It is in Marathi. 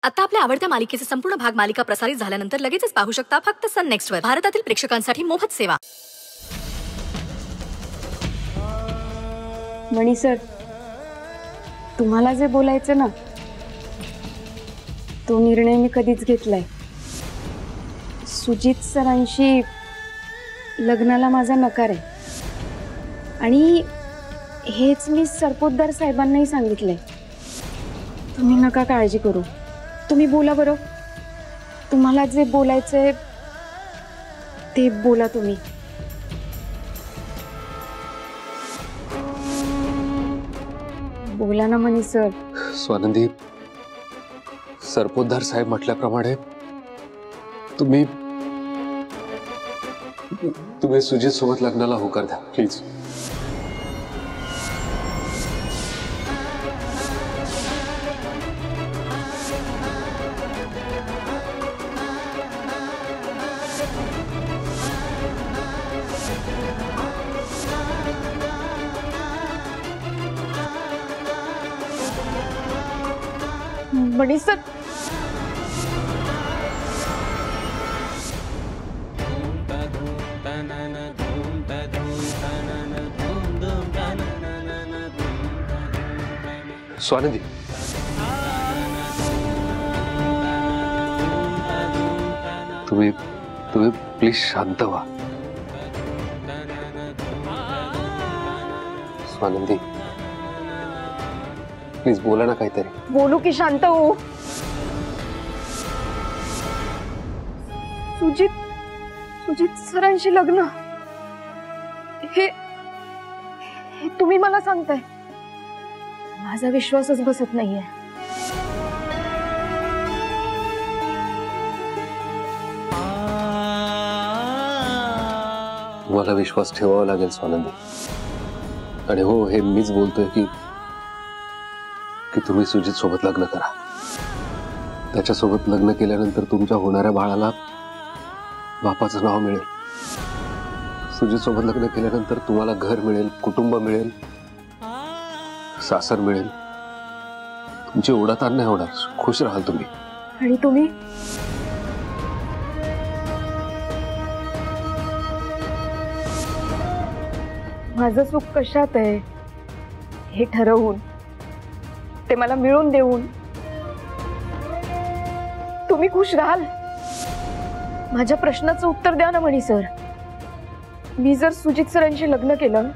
आता आपल्या आवडत्या मालिकेचे संपूर्ण भाग मालिका प्रसारित झाल्यानंतर लगेचच पाहू शकता फक्त सन नेक्स्ट वर. भारतातील प्रेक्षकांसाठी मोफत सेवा. मणी सर, तुम्हाला जे बोलायचं ना तो निर्णय मी कधीच घेतलाय. सुजित सरांशी लग्नाला माझा नकार आहे आणि हेच मी सरपोतदार साहेबांनाही सांगितलंय. तुम्ही नका काळजी करू, तुम्ही बोला बरं. तुम्हाला जे बोलायचंय ते बोला तुम्ही. बोला ना मनी सर. स्वानंदी, सरपोतदार साहेब म्हटल्याप्रमाणे तुम्ही सुजित सोबत लग्नाला होकार द्या प्लीज. मणी सर, स्वानंदी, तुम्ही प्लीज शांत व्हा. स्वानंदी प्लीज बोला ना काहीतरी. बोलू की शांत हो? सुजित सरांशी लग्न हे तुम्ही मला सांगताय. माझा विश्वासच बसत नाहीये. तुम्हाला विश्वास ठेवावा लागेल स्वानंदी. आणि हो, हे मीच बोलतोय की तुम्ही सुजित सोबत लग्न करा. त्याच्यासोबत लग्न केल्यानंतर तुमच्या होणाऱ्या बाळाला बापाचं नाव मिळेल. सुजित सोबत लग्न केल्यानंतर तुम्हाला घर मिळेल, कुटुंब मिळेल, सासर मिळेल. तुमची ओढाताण नाही होणार, खुश राहाल तुम्ही. आणि तुम्ही? माझं सुख कशात आहे हे ठरवून, ते मला मिळून देऊन तुम्ही खुश राहाल. माझ्या प्रश्नाचं उत्तर द्या ना मणी सर. मी जर सुजित सरांशी लग्न केलं